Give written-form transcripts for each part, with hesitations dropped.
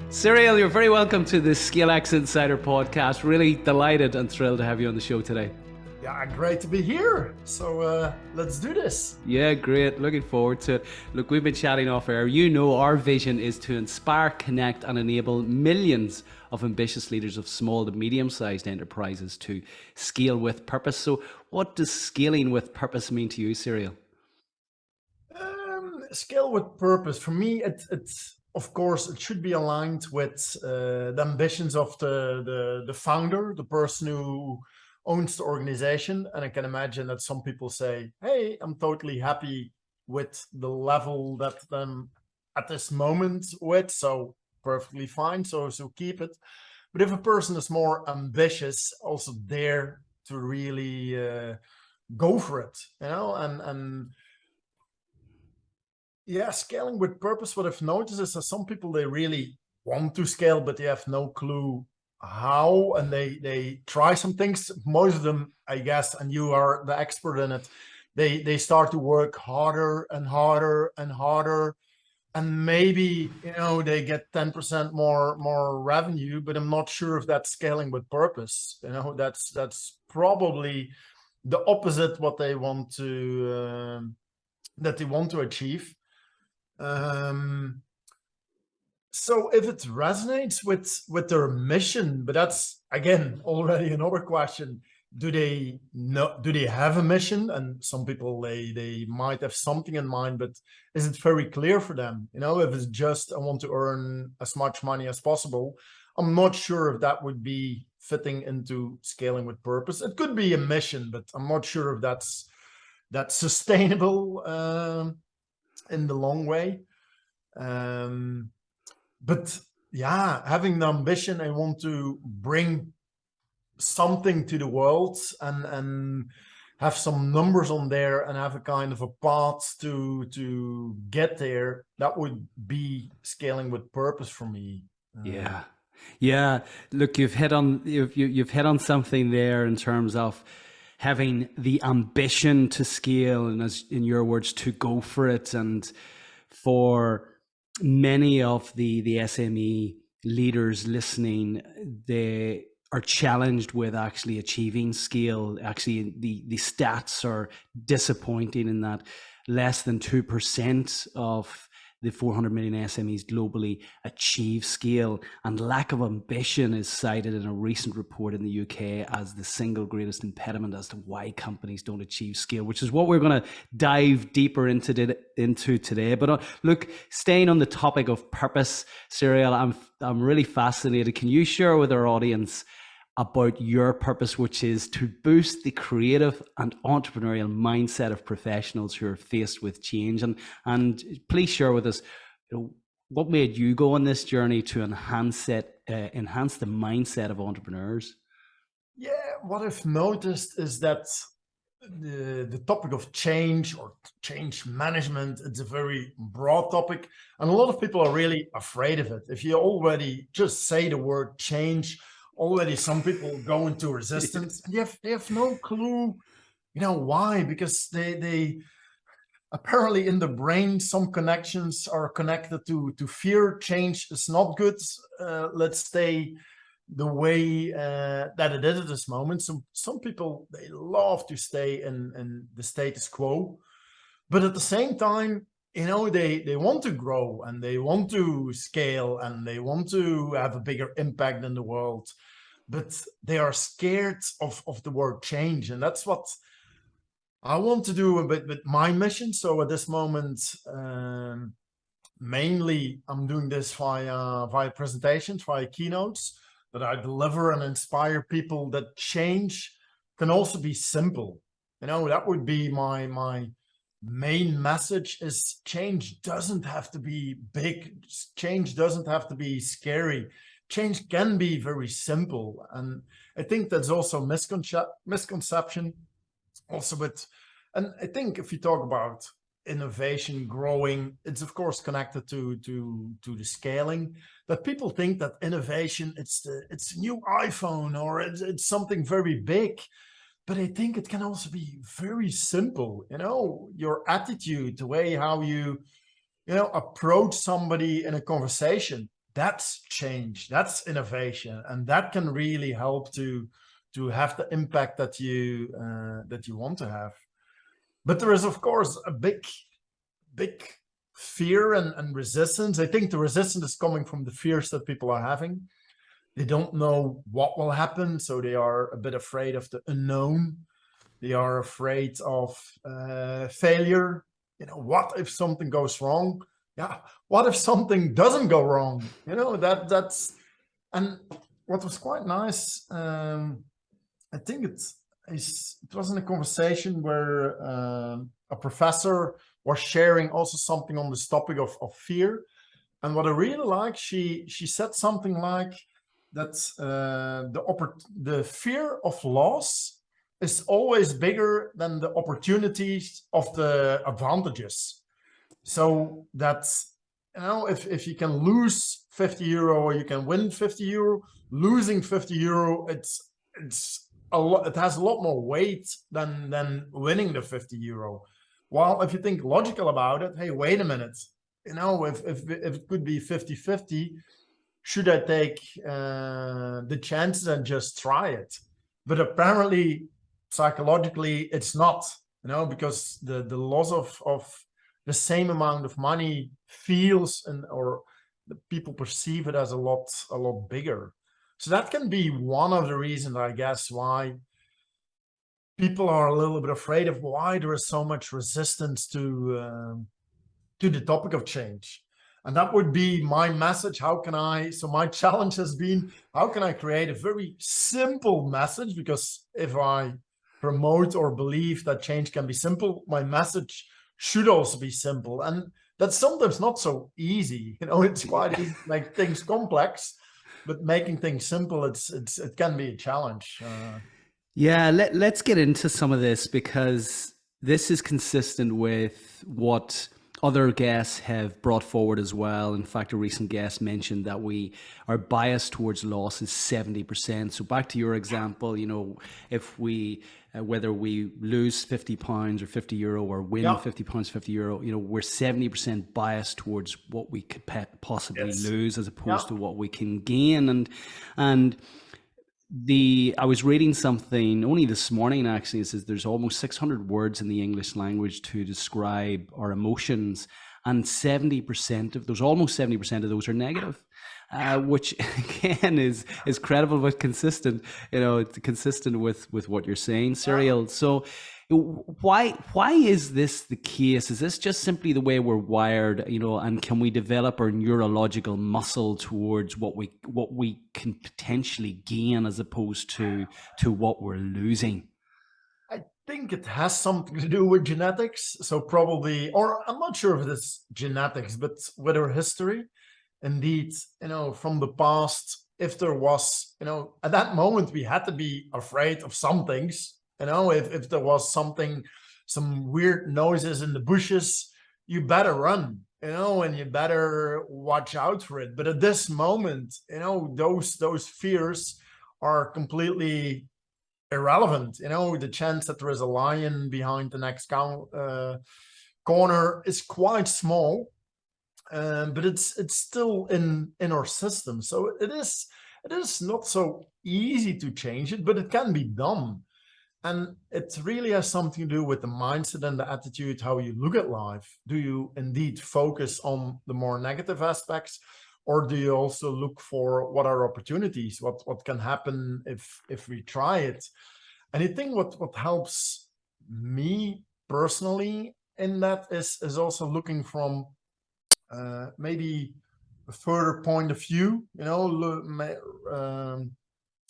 Cyriel, you're very welcome to the ScaleX Insider podcast. Really delighted and thrilled to have you on the show today. Yeah, great to be here. So let's do this. Yeah, great. Looking forward to it. Look, we've been chatting off air. You know, our vision is to inspire, connect, and enable millions of ambitious leaders of small to medium-sized enterprises to scale with purpose. So what does scaling with purpose mean to you, Cyriel? Scale with purpose. For me, it's of course, it should be aligned with the ambitions of the founder, the person who owns the organization. And I can imagine that some people say, hey, I'm totally happy with the level that I'm at this moment with, so perfectly fine, so keep it. But if a person is more ambitious, also dare to really go for it, and yeah, scaling with purpose. What I've noticed is that some people, they really want to scale, but they have no clue how, and they try some things. Most of them, I guess, and you are the expert in it, they start to work harder and harder and harder, and maybe they get 10% more revenue, but I'm not sure if that's scaling with purpose. That's probably the opposite what they want to achieve. So if it resonates with their mission, but that's again already another question. Do they have a mission? And some people, they might have something in mind, but is it very clear for them? If it's just, I want to earn as much money as possible, I'm not sure if that would be fitting into scaling with purpose. It could be a mission, but I'm not sure if that's sustainable in the long way. But yeah, having the ambition, I want to bring something to the world and have some numbers on there and have a kind of a path to get there. That would be scaling with purpose for me. Yeah. Look, you've hit on something there in terms of having the ambition to scale, and as in your words, to go for it. And for many of the SME leaders listening, they are challenged with actually achieving scale. Actually, the stats are disappointing in that less than 2% of the 400 million SMEs globally achieve scale, and lack of ambition is cited in a recent report in the UK as the single greatest impediment as to why companies don't achieve scale, which is what we're going to dive deeper into today. But look, staying on the topic of purpose, Cyriel, I'm really fascinated. Can you share with our audience about your purpose, which is to boost the creative and entrepreneurial mindset of professionals who are faced with change? And please share with us, what made you go on this journey to enhance the mindset of entrepreneurs? Yeah, what I've noticed is that the topic of change or change management, it's a very broad topic, and a lot of people are really afraid of it. If you already just say the word change, already some people go into resistance, and they have no clue, why, because they apparently in the brain, some connections are connected to fear. Change is not good. Let's stay the way that it is at this moment. So some people, they love to stay in the status quo, but at the same time, they want to grow and they want to scale and they want to have a bigger impact in the world, but they are scared of the word change. And that's what I want to do a bit with my mission. So at this moment, mainly I'm doing this via presentations, via keynotes, that I deliver and inspire people that change can also be simple. That would be my main message, is change doesn't have to be big. Change doesn't have to be scary. Change can be very simple. And I think that's also misconception also with, and I think if you talk about innovation growing, it's of course connected to the scaling, that people think that innovation, it's a new iPhone or it's something very big. But I think it can also be very simple. Your attitude, the way how you approach somebody in a conversation, that's change, that's innovation, and that can really help to have the impact that you want to have. But there is, of course, a big fear and resistance. I think the resistance is coming from the fears that people are having. They don't know what will happen, so they are a bit afraid of the unknown. They are afraid of failure. What if something goes wrong? Yeah, what if something doesn't go wrong? That's and what was quite nice. I think it was in a conversation where a professor was sharing also something on this topic of fear. And what I really like, she said something like that the fear of loss is always bigger than the opportunities of the advantages. So that's, if you can lose 50 euro or you can win 50 euro, losing 50 euro, it's a lot, it has a lot more weight than winning the 50 euro. While if you think logical about it, hey, wait a minute, if it could be 50-50, should I take the chances and just try it? But apparently, psychologically, it's not, because the loss of the same amount of money feels or the people perceive it as a lot bigger. So that can be one of the reasons, I guess, why people are a little bit afraid of why there is so much resistance to the topic of change. And that would be my message. So my challenge has been, how can I create a very simple message? Because if I promote or believe that change can be simple, my message should also be simple. And that's sometimes not so easy. It's quite easy to make things complex, but making things simple, it can be a challenge. Yeah, let's get into some of this, because this is consistent with what other guests have brought forward as well. In fact, a recent guest mentioned that our bias towards loss is 70%. So back to your example, if we whether we lose £50 or €50 or win £50, €50, we're 70% biased towards what we could possibly lose as opposed to what we can gain. And I was reading something only this morning, actually. It says there's almost 600 words in the English language to describe our emotions, and 70% of those, almost 70% of those, are negative, which again is credible but consistent. It's consistent with what you're saying, Cyriel. So why is this the case? Is this just simply the way we're wired, and can we develop our neurological muscle towards what we can potentially gain as opposed to what we're losing? I think it has something to do with genetics. So probably, or I'm not sure if it's genetics, but with our history, indeed, from the past, if there was, at that moment, we had to be afraid of some things. If there was some weird noises in the bushes, you better run, and you better watch out for it. But at this moment, those fears are completely irrelevant. The chance that there is a lion behind the next corner is quite small, but it's still in our system. So it is not so easy to change it, but it can be done. And it really has something to do with the mindset and the attitude, how you look at life. Do you indeed focus on the more negative aspects, or do you also look for what are opportunities, what can happen if we try it? And I think what helps me personally in that is also looking from maybe a further point of view,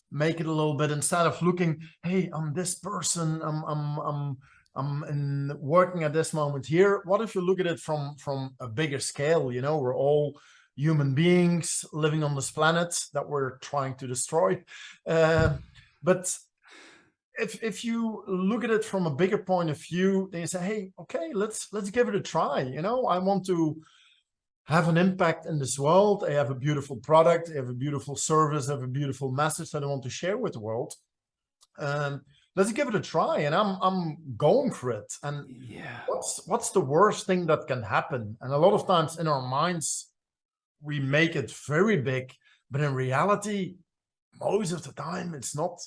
make it a little bit, instead of looking, hey, I'm this person, I'm working at this moment here. What if you look at it from a bigger scale? We're all human beings living on this planet that we're trying to destroy. But if you look at it from a bigger point of view, then you say, hey, okay, let's give it a try. I want to have an impact in this world. I have a beautiful product, I have a beautiful service, I have a beautiful message that I want to share with the world. Let's give it a try, and I'm going for it. And what's the worst thing that can happen? And a lot of times in our minds, we make it very big, but in reality, most of the time, it's not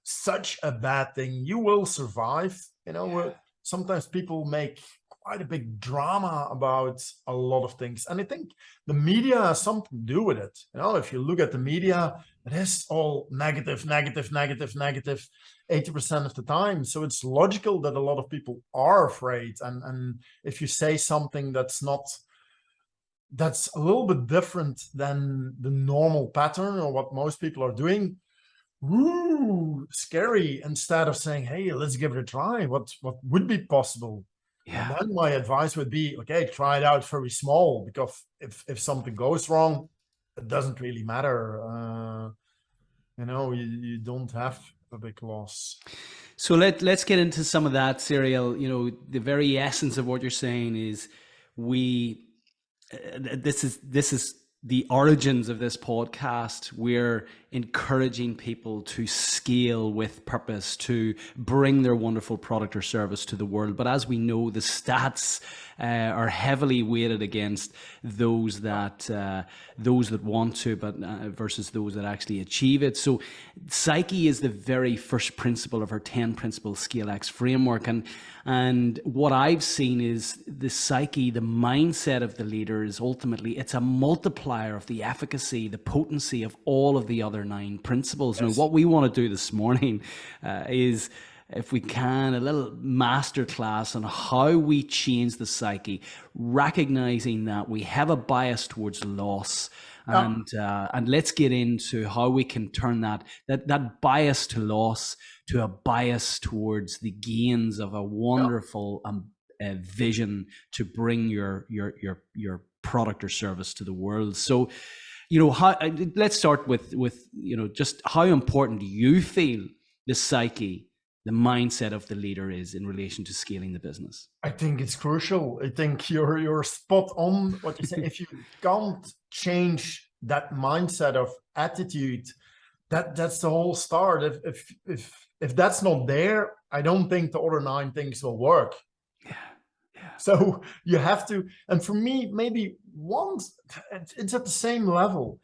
such a bad thing. You will survive. Sometimes people make quite a big drama about a lot of things, and I think the media has something to do with it. If you look at the media, it is all negative, negative, negative, negative 80% of the time. So it's logical that a lot of people are afraid, and if you say something that's a little bit different than the normal pattern or what most people are doing, woo, scary, instead of saying, hey, let's give it a try. What would be possible? And then my advice would be, okay, try it out very small, because if something goes wrong, it doesn't really matter. You don't have a big loss. So let's get into some of that, Cyriel. The very essence of what you're saying is this is the origins of this podcast. We're encouraging people to scale with purpose, to bring their wonderful product or service to the world. But as we know, the stats are heavily weighted against those that want to, but versus those that actually achieve it. So Psyche is the very first principle of our 10 principle Scale X framework. And what I've seen is the psyche, the mindset of the leader is ultimately, it's a multiplier of the efficacy, the potency of all of the other 9 principles. Yes. Now, what we want to do this morning is, if we can, a little masterclass on how we change the psyche, recognizing that we have a bias towards loss. And let's get into how we can turn that bias to loss to a bias towards the gains of a wonderful vision to bring your product or service to the world. So, let's start with just how important do you feel the psyche, the mindset of the leader is in relation to scaling the business? I think it's crucial. I think you're spot on what you say. If you can't change that mindset of attitude, that's the whole start. If that's not there, I don't think the other 9 things will work. Yeah. So you have to, and for me, maybe once it's at the same level.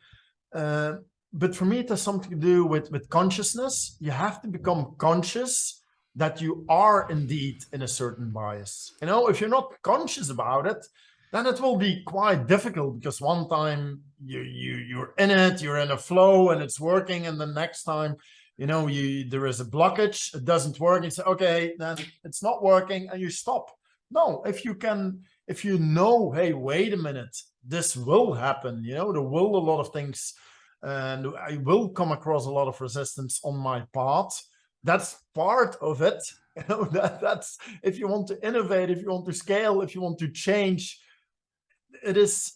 But for me, it has something to do with consciousness. You have to become conscious that you are indeed in a certain bias. If you're not conscious about it, then it will be quite difficult, because one time you're in it, you're in a flow and it's working, and the next time, there is a blockage, it doesn't work. You say, okay, then it's not working, and you stop. No, if you know, hey, wait a minute, this will happen. There will a lot of things, and I will come across a lot of resistance on my path. That's part of it. That's if you want to innovate, if you want to scale, if you want to change, it is.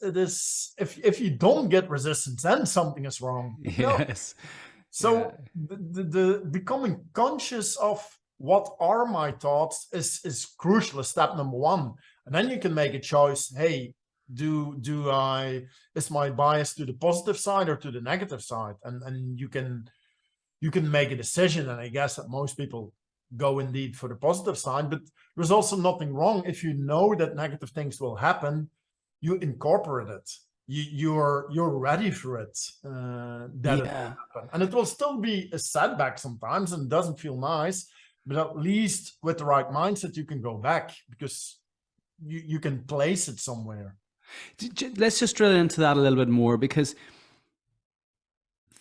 If you don't get resistance, then something is wrong. Yes. So the becoming conscious of what are my thoughts is crucial, is step number 1. And then you can make a choice. Hey, is my bias to the positive side or to the negative side? And you can make a decision. And I guess that most people go indeed for the positive side, but there's also nothing wrong if you know that negative things will happen. You incorporate it. You're ready for it. It will happen. And it will still be a setback sometimes, and it doesn't feel nice. But at least with the right mindset, you can go back, because you can place it somewhere. Let's just drill into that a little bit more, because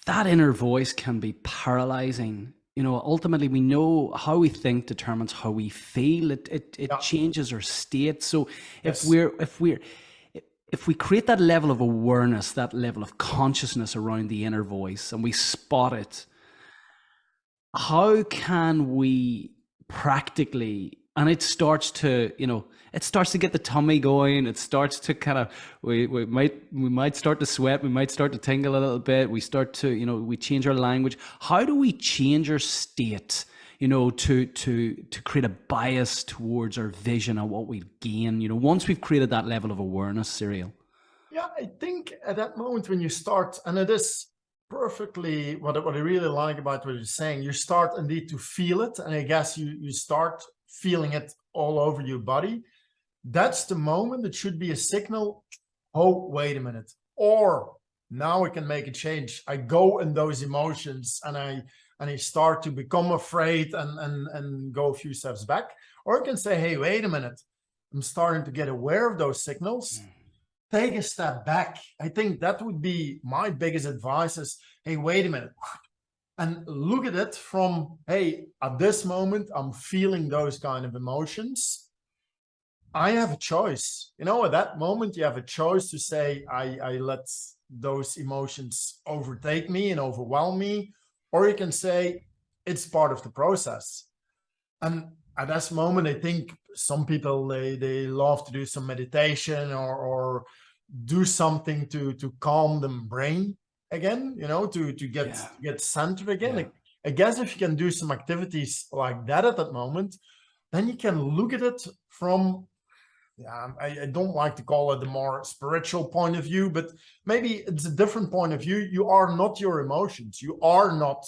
that inner voice can be paralyzing. Ultimately, we know how we think determines how we feel. It changes our state. So if we create that level of awareness, that level of consciousness around the inner voice, and we spot it, how can we practically, and it starts to get the tummy going, it starts to kind of, we might start to sweat, we might start to tingle a little bit, we start to, we change our language. How do we change our state, to create a bias towards our vision and what we gain, once we've created that level of awareness, Cyriel? Yeah, I think at that moment when you start, and it is perfectly what I really like about what you're saying, you start indeed to feel it, and I guess you start feeling it all over your body. That's the moment. It should be a signal. oh, wait a minute. Or now I can make a change. I go in those emotions and I start to become afraid and go a few steps back. Or I can say, hey, wait a minute. I'm starting to get aware of those signals. Take a step back. I think that would be my biggest advice is, hey, wait a minute. And look at it from, hey, at this moment, I'm feeling those kind of emotions. I have a choice. At that moment, you have a choice to say, I let those emotions overtake me and overwhelm me. Or you can say, it's part of the process. And at this moment, I think some people, they love to do some meditation or do something to calm them brain again, to get centered again. Yeah. I guess if you can do some activities like that at that moment, then you can look at it from, I don't like to call it the more spiritual point of view, but maybe it's a different point of view. You are not your emotions. You are not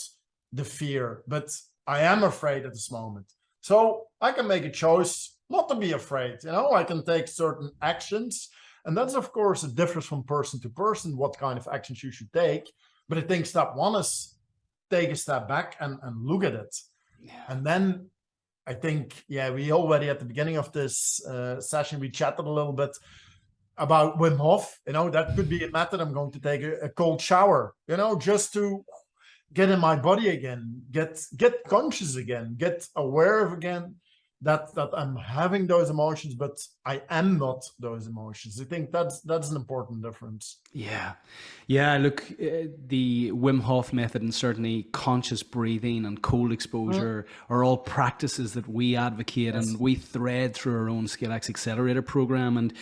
the fear, but I am afraid at this moment. So I can make a choice not to be afraid. I can take certain actions. And that's, of course, it differs from person to person, what kind of actions you should take. But I think step one is take a step back and look at it. Yeah. And then I think, we already at the beginning of this session, we chatted a little bit about Wim Hof. That could be a method. I'm going to take a cold shower, just to get in my body again, get conscious again, get aware of again that I'm having those emotions, but I am not those emotions. I think that's an important difference. Yeah. Yeah. Look, the Wim Hof method and certainly conscious breathing and cold exposure are all practices that we advocate and we thread through our own ScaleX Accelerator program. And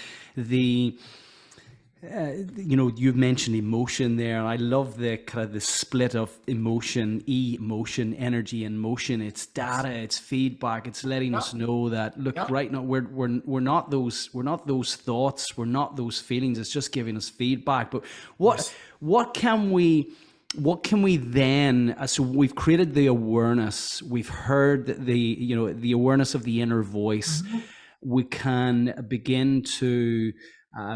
you've mentioned emotion there. I love the kind of the split of emotion, emotion, energy, and motion. It's data, it's feedback, it's letting us know that right now we're not those thoughts, we're not those feelings. It's just giving us feedback. But what can we then? So we've created the awareness. We've heard the awareness of the inner voice. We can begin to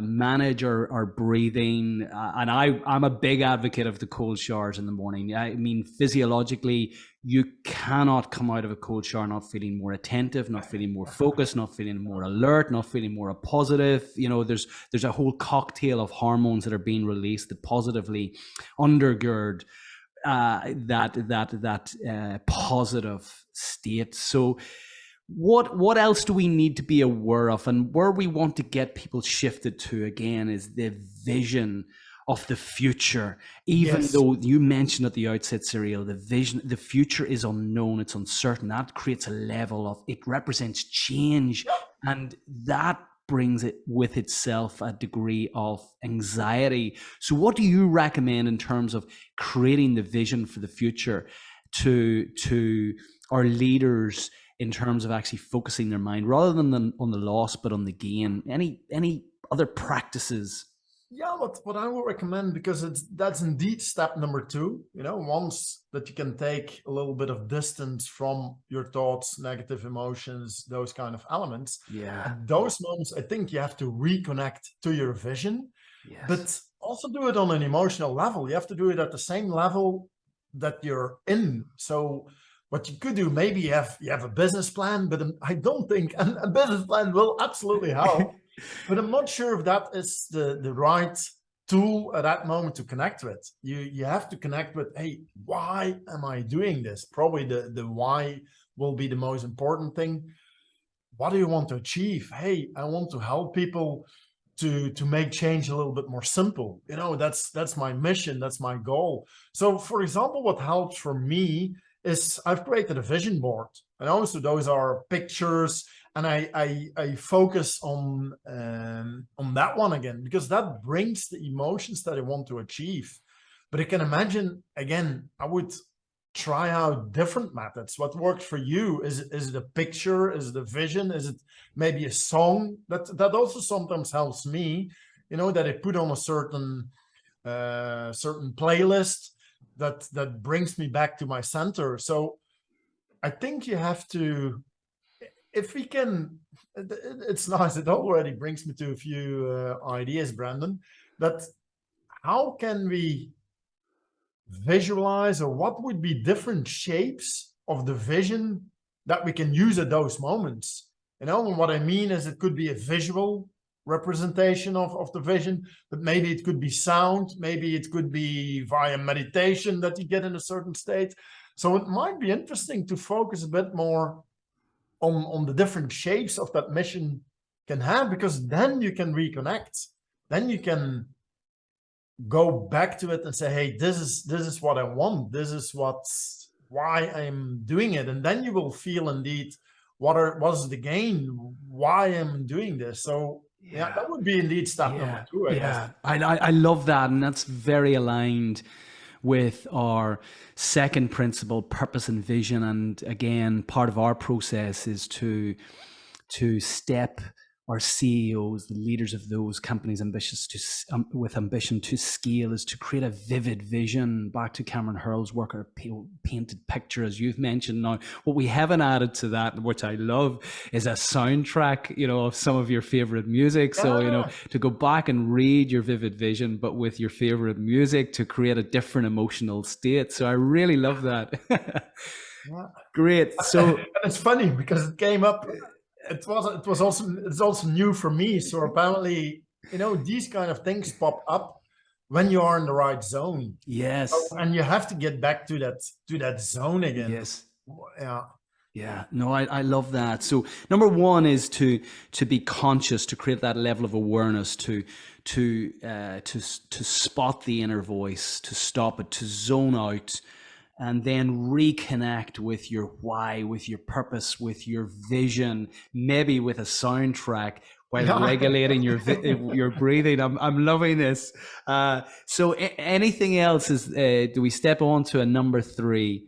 manage our breathing. And I'm a big advocate of the cold showers in the morning. I mean, physiologically, you cannot come out of a cold shower not feeling more attentive, not feeling more focused, not feeling more alert, not feeling more positive. There's a whole cocktail of hormones that are being released that positively undergird that positive state. So what else do we need to be aware of, and where we want to get people shifted to again is the vision of the future. Even though you mentioned at the outset, Cyriel, the future is unknown, it's uncertain. That creates a level of, it represents change, and that brings it with itself a degree of anxiety. So what do you recommend in terms of creating the vision for the future to our leaders in terms of actually focusing their mind rather than on the loss, but on the gain? Any other practices? Yeah, what I would recommend, because that's indeed step number 2, once that you can take a little bit of distance from your thoughts, negative emotions, those kind of elements. At those moments, I think you have to reconnect to your vision, but also do it on an emotional level. You have to do it at the same level that you're in. So what you could do, maybe you have a business plan, but I don't think a business plan will absolutely help. But I'm not sure if that is the right tool at that moment to connect with. You have to connect with, hey, why am I doing this? Probably the why will be the most important thing. What do you want to achieve? Hey, I want to help people to make change a little bit more simple. That's my mission, that's my goal. So for example, what helps for me is I've created a vision board, and also those are pictures, and I focus on that one again, because that brings the emotions that I want to achieve. But I can imagine, again, I would try out different methods. What works for you? Is it a picture? Is it a vision? Is it maybe a song? That also sometimes helps me, that I put on a certain playlist that brings me back to my center. So I think you have to, if we can it's nice. It already brings me to a few ideas, Brandon, that how can we visualize, or what would be different shapes of the vision that we can use at those moments? And what I mean is it could be a visual representation of the vision, but maybe it could be sound, maybe it could be via meditation that you get in a certain state. So it might be interesting to focus a bit more on the different shapes of that mission can have, because then you can reconnect. Then you can go back to it and say, hey, this is what I want. This is why I'm doing it. And then you will feel indeed what's the gain, why I'm doing this. So yeah, that would be indeed step number 2, I guess. I love that. And that's very aligned with our second principle, purpose and vision. And again, part of our process is to step our CEOs, the leaders of those companies ambitious with ambition to scale, is to create a vivid vision. Back to Cameron Hurl's work, a painted picture, as you've mentioned. Now, what we haven't added to that, which I love, is a soundtrack, of some of your favorite music. So, to go back and read your vivid vision, but with your favorite music to create a different emotional state. So I really love that. Great. So it's funny because it came up. It's also new for me. So apparently, these kind of things pop up when you are in the right zone. Yes. And you have to get back to that zone again. Yes. Yeah. Yeah. No, I love that. So number 1 is to be conscious, to create that level of awareness, to spot the inner voice, to stop it, to zone out, and then reconnect with your why, with your purpose, with your vision, maybe with a soundtrack while regulating your breathing. I'm loving this. So anything else is, do we step on to a number 3?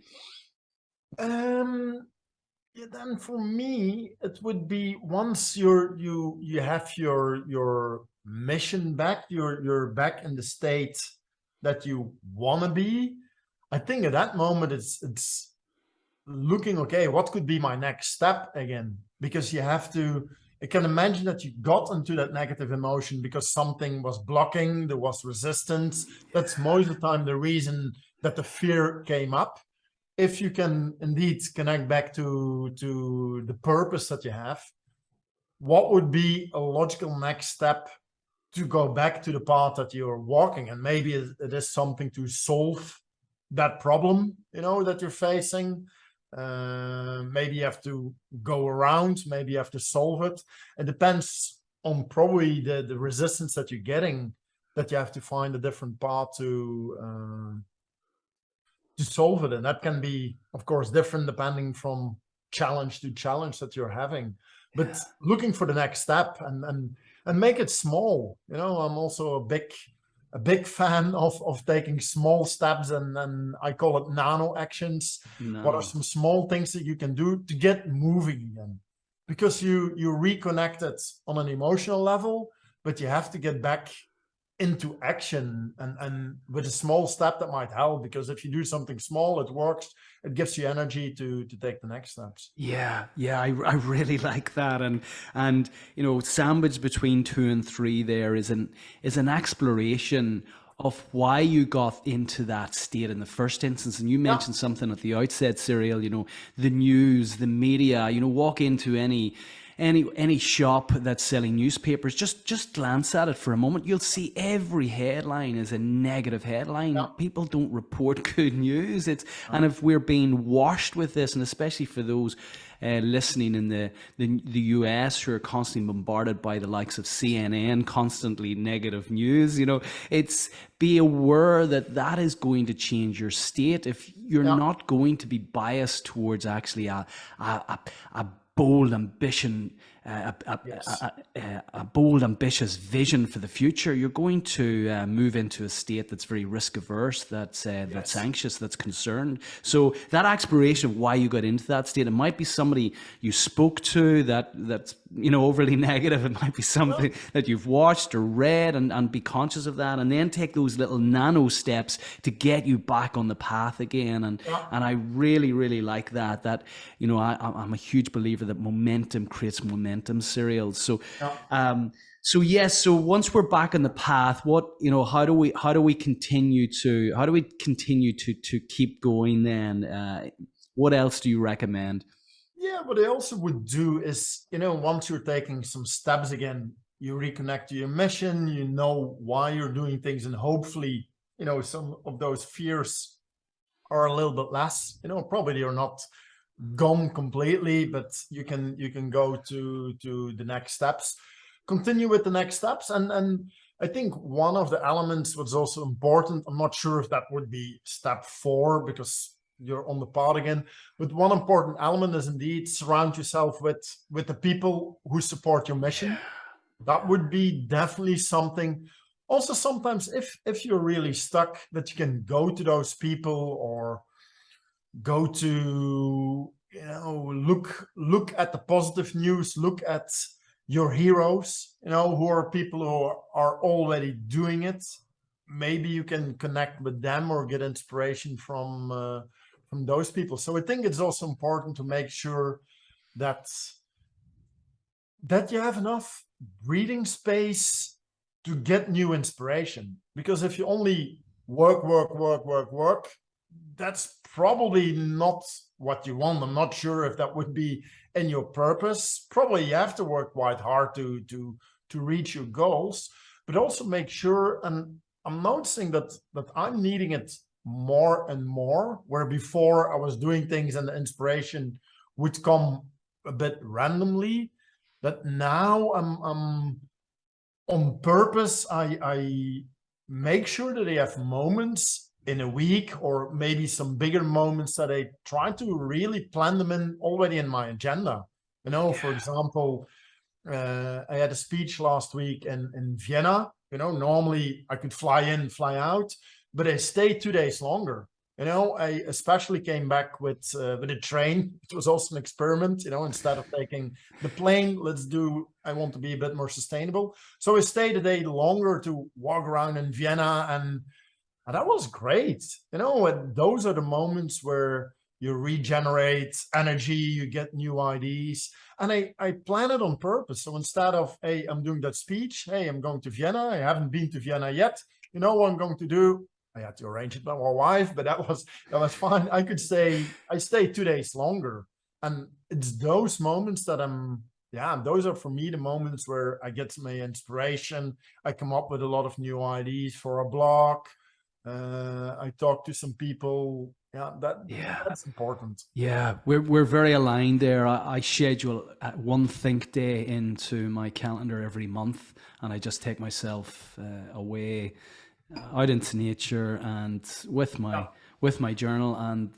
Then for me, it would be once you have your mission back, you're back in the state that you want to be. I think at that moment it's looking, okay, what could be my next step again? Because I can imagine that you got into that negative emotion because something was blocking, there was resistance. That's most of the time the reason that the fear came up. If you can indeed connect back to the purpose that you have, what would be a logical next step to go back to the path that you're walking? And maybe it is something to solve that problem, that you're facing. Maybe you have to go around, maybe you have to solve it. It depends on probably the resistance that you're getting, that you have to find a different path to solve it. And that can be, of course, different depending from challenge to challenge that you're having. But looking for the next step and make it small. I'm also a big fan of taking small steps, and I call it nano actions. What are some small things that you can do to get moving again? Because you reconnected on an emotional level, but you have to get back into action, and with a small step that might help, because if you do something small, it works, it gives you energy to take the next steps. I really like that. And sandwiched between 2 and 3 there is an exploration of why you got into that state in the first instance. And you mentioned something at the outset, Cyriel, the news, the media, walk into any shop that's selling newspapers, just glance at it for a moment. You'll see every headline is a negative headline. People don't report good news. And if we're being washed with this, and especially for those listening in the US who are constantly bombarded by the likes of CNN, constantly negative news, it's be aware that is going to change your state. If you're not going to be biased towards actually a bold ambition, a bold, ambitious vision for the future, you're going to move into a state that's very risk averse, that's anxious, that's concerned. So that exploration of why you got into that state, it might be somebody you spoke to that's overly negative. It might be something that you've watched or read, and be conscious of that, and then take those little nano steps to get you back on the path again. And I really, really like that. I'm a huge believer that momentum creates momentum. momentum, Cyriel. So, Yeah. yes. So once we're back on the path, what, how do we continue to keep going then? What else do you recommend? Yeah, what I also would do is, once you're taking some steps again, you reconnect to your mission, you know why you're doing things, and hopefully, some of those fears are a little bit less. Probably you're not gone completely, but you can go to the next steps, continue with the next steps. And I think one of the elements was also important. I'm not sure if that would be step 4, because you're on the path again, but one important element is indeed surround yourself with the people who support your mission. That would be definitely something. Also, sometimes if you're really stuck, that you can go to those people, or go to, look at the positive news, look at your heroes, who are people who are already doing it. Maybe you can connect with them or get inspiration from those people. So I think it's also important to make sure that you have enough breathing space to get new inspiration. Because if you only work, that's probably not what you want. I'm not sure if that would be in your purpose. Probably you have to work quite hard to reach your goals, but also make sure. And I'm noticing that I'm needing it more and more, where before I was doing things and the inspiration would come a bit randomly, that now I'm on purpose. I make sure that I have moments in a week, or maybe some bigger moments, that I try to really plan them in already in my agenda. For example, I had a speech last week in Vienna. Normally I could fly in, fly out, but I stayed 2 days longer. I especially came back with a train. It was also an experiment. Instead of taking the plane, I want to be a bit more sustainable. So I stayed a day longer to walk around in Vienna, and that was great. And those are the moments where you regenerate energy, you get new ideas. And I plan it on purpose. So instead of, hey, I'm doing that speech, hey, I'm going to Vienna. I haven't been to Vienna yet. You know what I'm going to do? I had to arrange it with my wife, but that was fine. I could say I stayed 2 days longer. And it's those moments that those are for me the moments where I get my inspiration. I come up with a lot of new ideas for a blog. I talk to some people. That's important. Yeah, we're very aligned there. I schedule one think day into my calendar every month, and I just take myself away out into nature and with my journal. And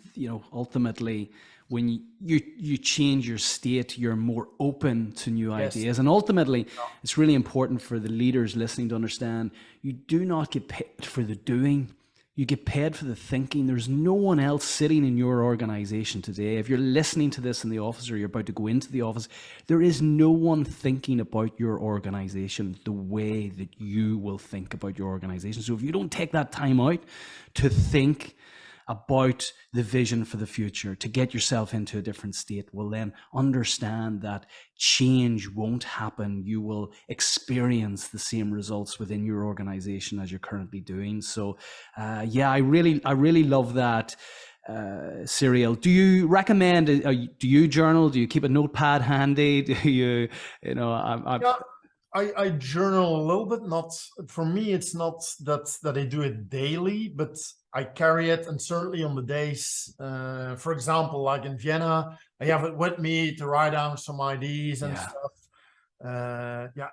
ultimately, when you change your state, you're more open to new ideas. And ultimately, it's really important for the leaders listening to understand, you do not get paid for the doing. You get paid for the thinking. There's no one else sitting in your organization today. If you're listening to this in the office, or you're about to go into the office, there is no one thinking about your organization the way that you will think about your organization. So if you don't take that time out to think about the vision for the future, to get yourself into a different state, well, then understand that change won't happen. You will experience the same results within your organization as you're currently doing. So I really love that. Cyriel, do you recommend, do you journal? Do you keep a notepad handy? Do you, I journal a little bit. Not for me, it's not that I do it daily, but I carry it. And certainly on the days, for example, like in Vienna, I have it with me to write down some ideas and stuff.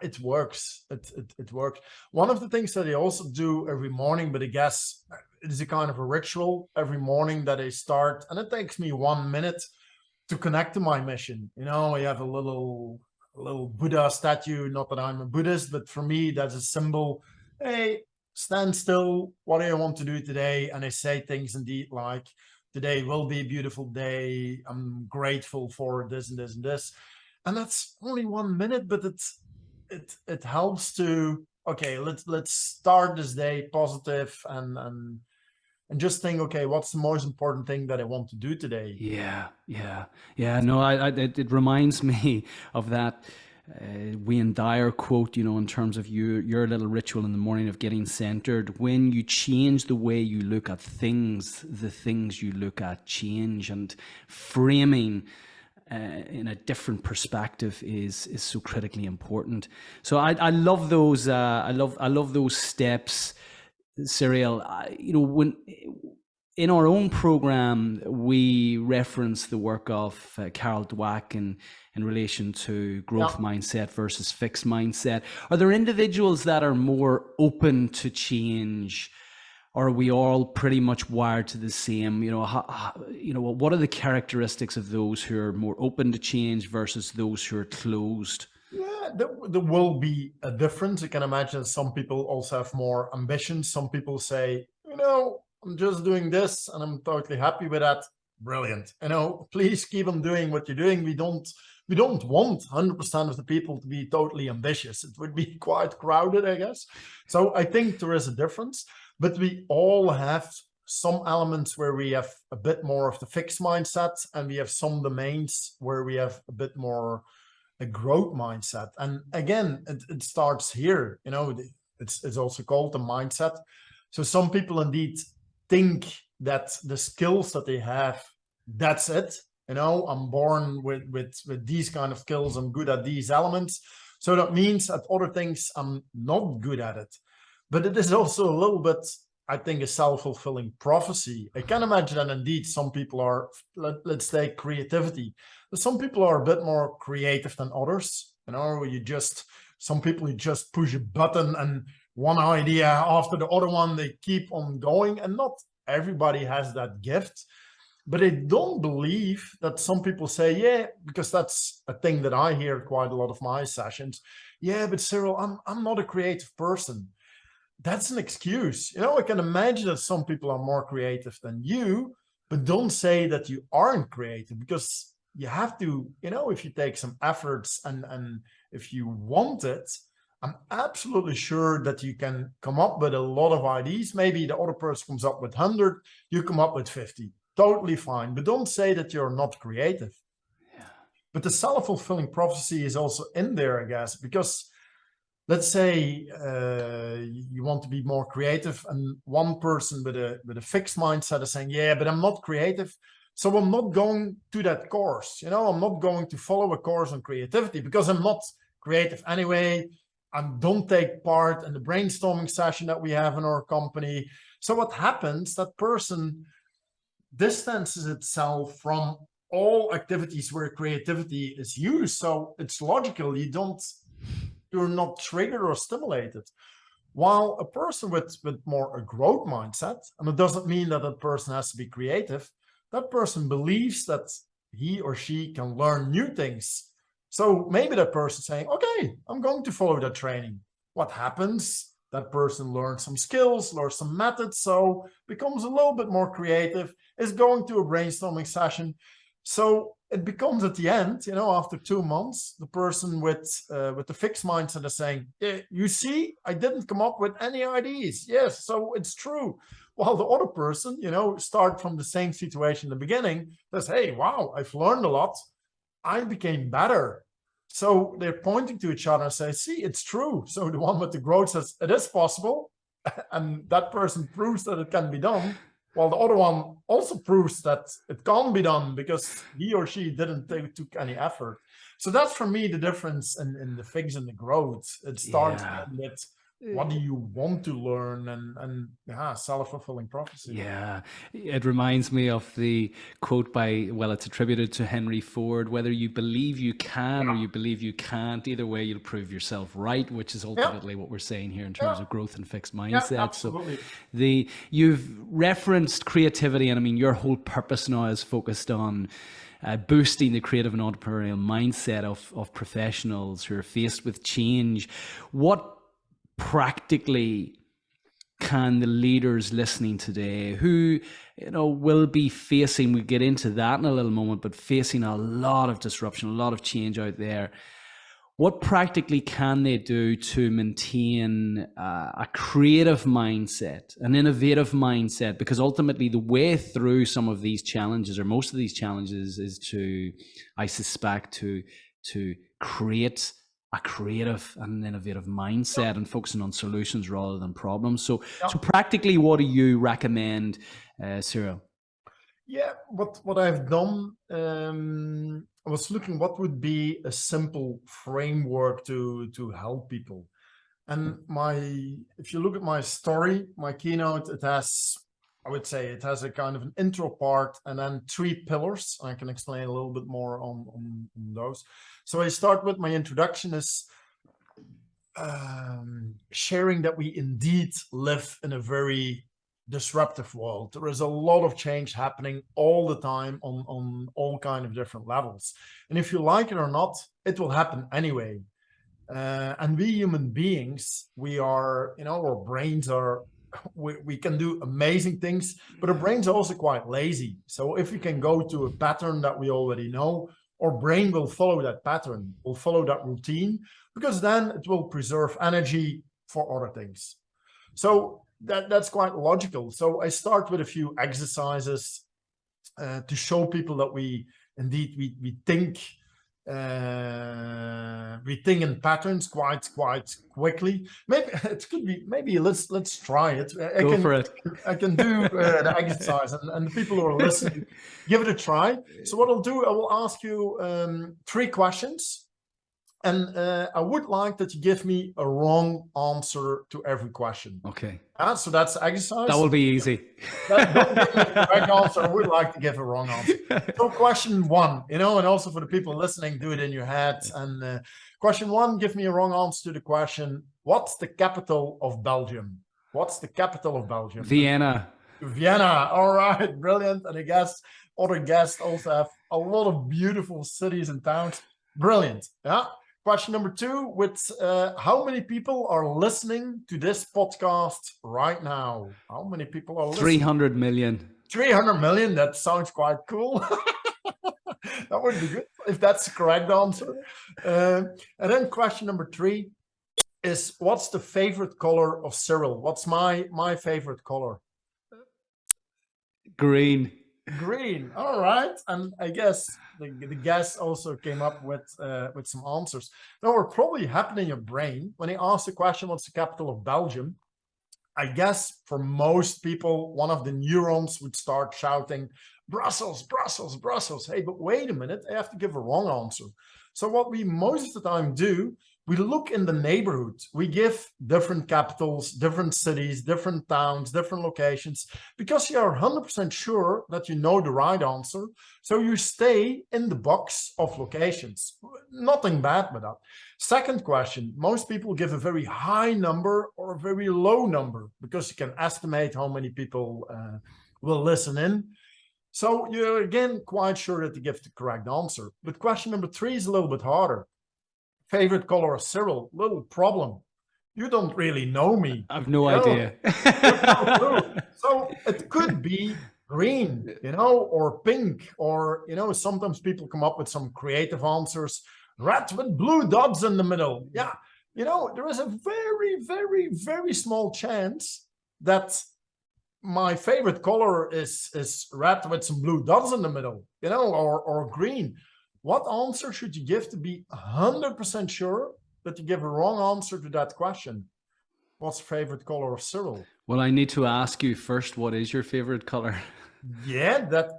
It works. It works. One of the things that I also do every morning, but I guess it is a kind of a ritual every morning, that I start, and it takes me 1 minute to connect to my mission. I have a little Buddha statue. Not that I'm a Buddhist, but for me, that's a symbol. Hey, stand still. What do I want to do today? And I say things indeed like, today will be a beautiful day. I'm grateful for this and this and this. And that's only 1 minute, but it helps to, okay, let's start this day positive, and just think, okay, what's the most important thing that I want to do today? No, it reminds me of that Wayne Dyer quote, in terms of your little ritual in the morning of getting centered. When you change the way you look at things, the things you look at change, and framing in a different perspective is so critically important. So I love those. I love those steps, Cyriel. When in our own program, we reference the work of Carol Dweck in relation to growth mindset versus fixed mindset. Are there individuals that are more open to change, or are we all pretty much wired to the same? What are the characteristics of those who are more open to change versus those who are closed? Yeah, there will be a difference. You can imagine some people also have more ambition. Some people say, I'm just doing this and I'm totally happy with that. Brilliant. Please keep on doing what you're doing. We don't want 100% of the people to be totally ambitious. It would be quite crowded, I guess. So I think there is a difference, but we all have some elements where we have a bit more of the fixed mindset, and we have some domains where we have a bit more a growth mindset. And again, it starts here. It's also called the mindset. So some people indeed think that the skills that they have, that's it. I'm born with these kind of skills. I'm good at these elements. So that means at other things, I'm not good at it. But it is also a little bit, I think, a self-fulfilling prophecy. I can imagine that indeed some people are, let's say, creativity. But some people are a bit more creative than others. Some people, you just push a button and one idea after the other one, they keep on going, and not everybody has that gift. But I don't believe that some people say, yeah, because that's a thing that I hear quite a lot of my sessions. Yeah, but Cyriel, I'm not a creative person. That's an excuse. I can imagine that some people are more creative than you, but don't say that you aren't creative, because you have to, if you take some efforts and if you want it, I'm absolutely sure that you can come up with a lot of ideas. Maybe the other person comes up with 100, you come up with 50. Totally fine. But don't say that you're not creative. Yeah. But the self-fulfilling prophecy is also in there, I guess, because let's say you want to be more creative, and one person with a fixed mindset is saying, yeah, but I'm not creative, so I'm not going to that course. I'm not going to follow a course on creativity because I'm not creative anyway. I don't take part in the brainstorming session that we have in our company. So what happens, that person distances itself from all activities where creativity is used. So it's logical, you're not triggered or stimulated. While a person with more a growth mindset, and it doesn't mean that that person has to be creative, that person believes that he or she can learn new things. So maybe that person saying, okay, I'm going to follow that training. What happens? That person learns some skills, learns some methods, so becomes a little bit more creative, is going to a brainstorming session. So it becomes at the end, after 2 months, the person with the fixed mindset is saying, yeah, you see, I didn't come up with any ideas. Yes, so it's true. While the other person, start from the same situation in the beginning, says, hey, wow, I've learned a lot. I became better. So they're pointing to each other and say, see, it's true. So the one with the growth says, it is possible. And that person proves that it can be done. While the other one also proves that it can't be done because he or she didn't took any effort. So that's for me the difference in the fix and the growth. It starts with what do you want to learn, and self-fulfilling prophecy. Yeah, it reminds me of the quote it's attributed to Henry Ford: whether you believe you can or you believe you can't, either way you'll prove yourself right, which is ultimately what we're saying here in terms of growth and fixed mindset. Yeah, absolutely. So you've referenced creativity, and I mean, your whole purpose now is focused on boosting the creative and entrepreneurial mindset of professionals who are faced with change. What practically can the leaders listening today who will be facing, we get into that in a little moment, but facing a lot of disruption, a lot of change out there, what practically can they do to maintain a creative mindset, an innovative mindset? Because ultimately the way through some of these challenges, or most of these challenges, is to, I suspect, to create a creative and an innovative mindset and focusing on solutions rather than problems. So, Yeah. so practically, what do you recommend, Cyriel? Yeah, what I've done, I was looking what would be a simple framework to help people. And if you look at my story, my keynote, it has, I would say, it has a kind of an intro part and then 3 pillars. I can explain a little bit more on those. So I start with my introduction is sharing that we indeed live in a very disruptive world. There is a lot of change happening all the time on all kind of different levels. And if you like it or not, it will happen anyway. And we human beings, we are, our brains are, we can do amazing things, but our brains are also quite lazy. So if we can go to a pattern that we already know, our brain will follow that pattern, will follow that routine, because then it will preserve energy for other things. So that's quite logical. So I start with a few exercises to show people that we indeed we think in patterns quite quickly. Maybe it could be, maybe let's try it. Go for it. I can do the exercise, and the people who are listening, give it a try. So what I'll do, I will ask you 3 questions. And I would like that you give me a wrong answer to every question. Okay. So that's exercise. That will be easy. Don't give me the correct answer. I would like to give a wrong answer. So question 1, and also for the people listening, do it in your head. And question 1, give me a wrong answer to the question, what's the capital of Belgium? What's the capital of Belgium? Vienna. Vienna. All right, brilliant. And I guess other guests also have a lot of beautiful cities and towns. Brilliant. Yeah. Question number 2, with how many people are listening to this podcast right now? How many people are listening? 300 million. 300 million, that sounds quite cool. That would be good if that's the correct answer. And then question number 3 is, what's the favorite color of Cyriel? What's my favorite color? Green. Green. All right. And I guess the guests also came up with some answers. Now, what probably happened in your brain when he asked the question, what's the capital of Belgium? I guess for most people, one of the neurons would start shouting, Brussels, Brussels, Brussels. Hey, but wait a minute, I have to give a wrong answer. So what we most of the time do, we look in the neighborhood. We give different capitals, different cities, different towns, different locations, because you are 100% sure that you know the right answer. So you stay in the box of locations. Nothing bad with that. Second question, most people give a very high number or a very low number, because you can estimate how many people will listen in. So you're again quite sure that you give the correct answer. But question number 3 is a little bit harder. Favorite color of Cyriel? Little problem. You don't really know me. I've no idea. So it could be green, or pink, or, sometimes people come up with some creative answers. Red with blue dots in the middle. Yeah. There is a very, very, very small chance that my favorite color is red with some blue dots in the middle, or green. What answer should you give to be 100% sure that you give a wrong answer to that question? What's your favorite color of Cyriel? Well, I need to ask you first, what is your favorite color? Yeah, that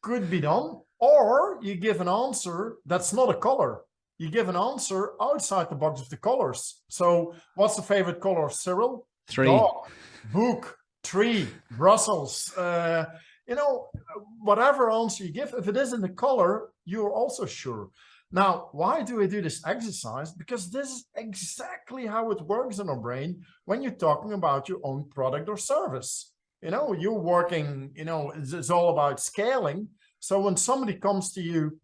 could be done. Or you give an answer that's not a color. You give an answer outside the box of the colors. So what's the favorite color of Cyriel? 3. Dog, book, tree, Brussels. Whatever answer you give, if it is in the color, you're also sure. Now, why do I do this exercise? Because this is exactly how it works in our brain when you're talking about your own product or service. You're working, it's all about scaling. So when somebody comes to you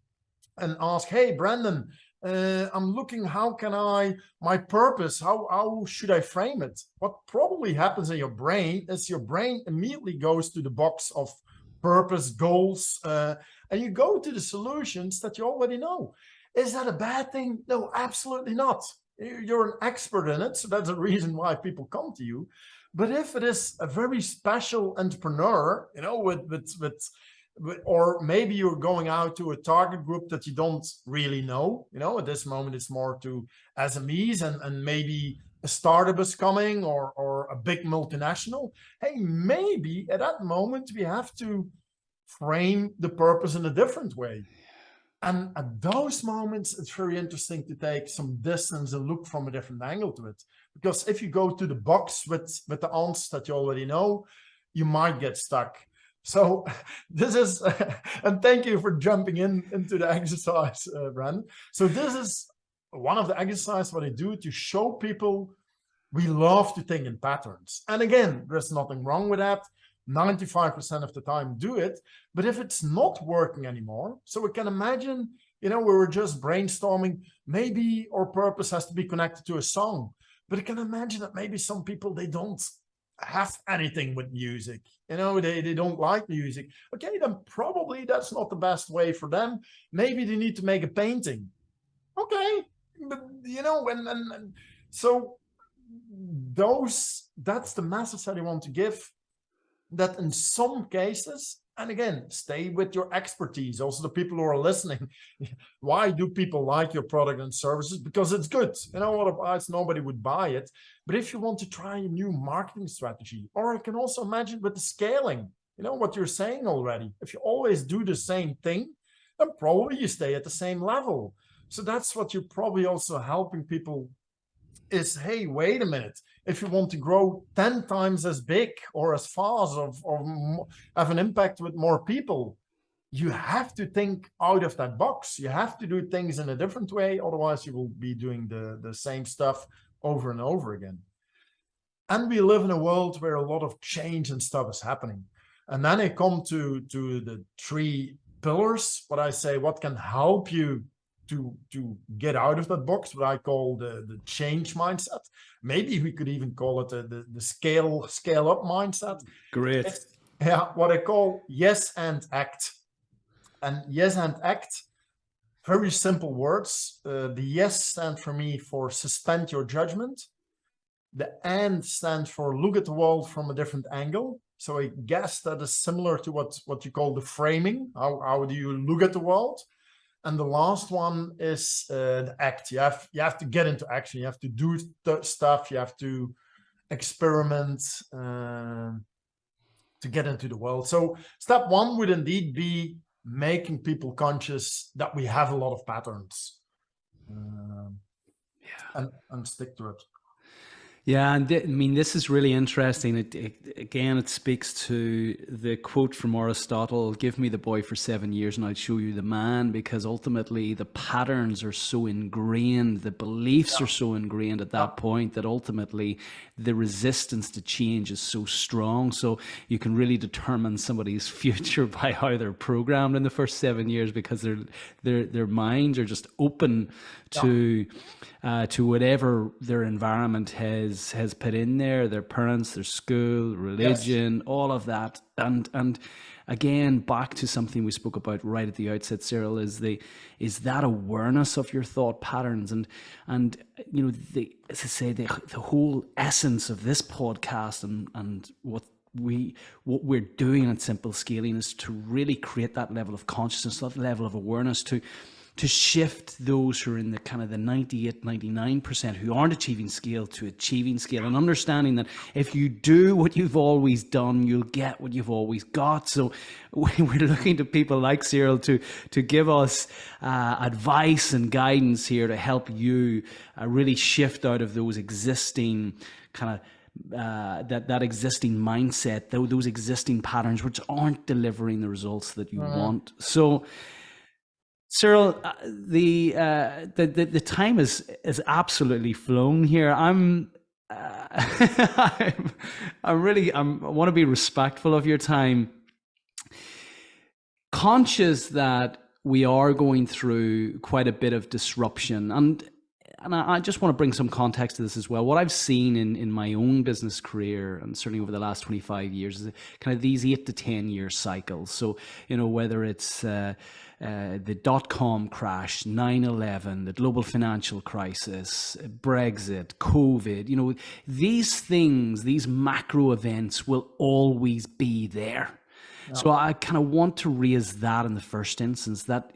and asks, hey, Brandon, I'm looking, my purpose, how should I frame it? What probably happens in your brain is your brain immediately goes to the box of purpose, goals, and you go to the solutions that you already know. Is that a bad thing? No, absolutely not. You're an expert in it, so that's a reason why people come to you. But if it is a very special entrepreneur, with or maybe you're going out to a target group that you don't really know. At this moment, it's more to SMEs and maybe a startup is coming or a big multinational. Hey, maybe at that moment we have to frame the purpose in a different way. And at those moments, it's very interesting to take some distance and look from a different angle to it. Because if you go to the box with the answers that you already know, you might get stuck. So this is, and thank you for jumping into the exercise, Brandon. So this is one of the exercises what I do to show people we love to think in patterns. And again, there's nothing wrong with that. 95% of the time do it. But if it's not working anymore, so we can imagine, we were just brainstorming, maybe our purpose has to be connected to a song. But I can imagine that maybe some people, they don't have anything with music. They don't like music. Okay, then probably that's not the best way for them. Maybe they need to make a painting. Okay, but and so that's the message that I want to give, that in some cases, and again, stay with your expertise. Also, the people who are listening, why do people like your product and services? Because it's good. Otherwise nobody would buy it. But if you want to try a new marketing strategy, or I can also imagine with the scaling, what you're saying already, if you always do the same thing, then probably you stay at the same level. So that's what you're probably also helping people is, hey, wait a minute. If you want to grow 10 times as big or as fast or have an impact with more people, you have to think out of that box. You have to do things in a different way. Otherwise, you will be doing the same stuff over and over again. And we live in a world where a lot of change and stuff is happening. And then I come to the 3 pillars, what I say, what can help you to get out of that box, what I call the change mindset. Maybe we could even call it the scale up mindset. Great. What I call yes and act. And yes and act, very simple words. The yes stand for me for suspend your judgment. The and stands for look at the world from a different angle. So I guess that is similar to what you call the framing. How do you look at the world? And the last one is the act. You have to get into action. You have to do stuff. You have to experiment to get into the world. So step 1 would indeed be making people conscious that we have a lot of patterns, and stick to it. Yeah, and this is really interesting. It speaks to the quote from Aristotle, give me the boy for 7 years and I'll show you the man, because ultimately the patterns are so ingrained, the beliefs are so ingrained at that point that ultimately the resistance to change is so strong. So you can really determine somebody's future by how they're programmed in the first 7 years, because their minds are just open to whatever their environment has put in there, their parents, their school, religion, all of that. And again, back to something we spoke about right at the outset, Cyriel, is that awareness of your thought patterns. And as I say, the whole essence of this podcast and what we're doing at Simple Scaling is to really create that level of consciousness, that level of awareness to shift those who are in the kind of the 98, 99% who aren't achieving scale to achieving scale, and understanding that if you do what you've always done, you'll get what you've always got. So we're looking to people like Cyriel to give us advice and guidance here to help you really shift out of those existing kind of that existing mindset, those existing patterns which aren't delivering the results that you want. So Cyriel, the time is absolutely flown here. I want to be respectful of your time, conscious that we are going through quite a bit of disruption, and I just want to bring some context to this as well. What I've seen in my own business career, and certainly over the last 25 years, is kind of these 8 to 10 year cycles. So, whether it's the dot-com crash, 9/11, the global financial crisis, Brexit, COVID, these things, these macro events will always be there. Yeah. So I kind of want to raise that in the first instance, that,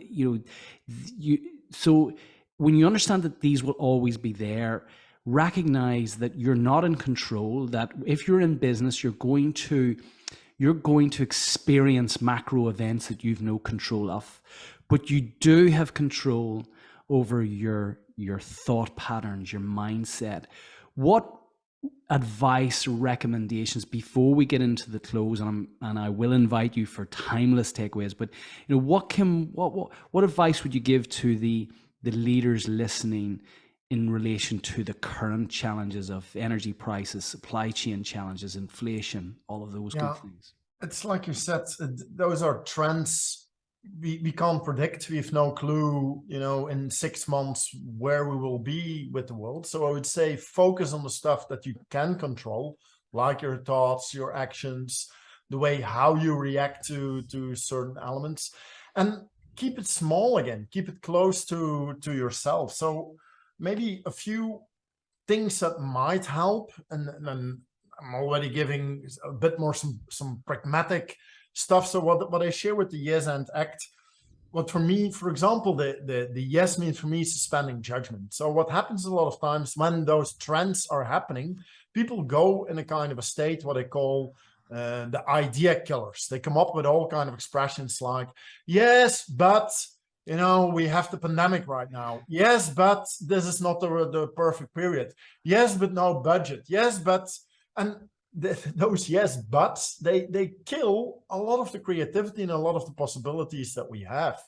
so when you understand that these will always be there, recognize that you're not in control, that if you're in business, you're going to experience macro events that you've no control of, but you do have control over your thought patterns, your mindset. What advice or recommendations, before we get into the close, and I will invite you for timeless takeaways, but what advice would you give to the leaders listening in relation to the current challenges of energy prices, supply chain challenges, inflation, all of those good things? It's like you said, those are trends we can't predict. We have no clue, in 6 months where we will be with the world. So I would say focus on the stuff that you can control, like your thoughts, your actions, the way how you react to certain elements, and keep it small again, keep it close to yourself. So maybe a few things that might help, and I'm already giving a bit more some pragmatic stuff. So what I share with the Yes and Act, what for me, for example, the yes means for me suspending judgment. So what happens a lot of times when those trends are happening, people go in a kind of a state, what I call the idea killers. They come up with all kind of expressions like, yes, but we have the pandemic right now. Yes, but this is not the perfect period. Yes, but no budget. Yes, but, and those yes buts, they kill a lot of the creativity and a lot of the possibilities that we have.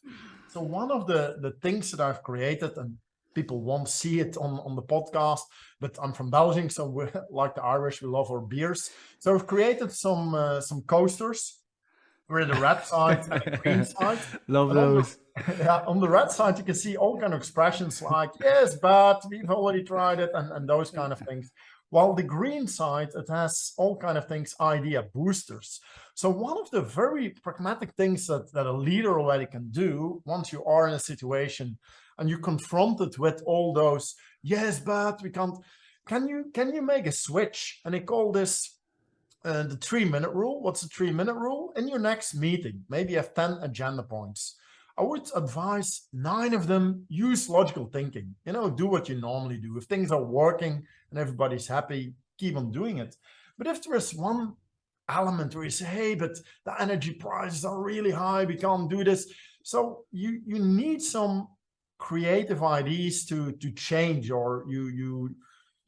So one of the things that I've created, and people won't see it on the podcast, but I'm from Belgium, so we're like the Irish, we love our beers. So I've created some coasters. We're the red side and the green side. Love And those. on the red side, you can see all kind of expressions like, yes, but we've already tried it, and those kind of things. While the green side, it has all kind of things, idea boosters. So one of the very pragmatic things that a leader already can do, once you are in a situation and you're confronted with all those, yes, but we can't, can you make a switch? And they call this the 3-minute rule. What's the 3-minute rule? In your next meeting, maybe you have 10 agenda points. I would advise 9 of them, use logical thinking. Do what you normally do. If things are working and everybody's happy, keep on doing it. But if there is one element where you say, hey, but the energy prices are really high, we can't do this. So you need some creative ideas to change, or you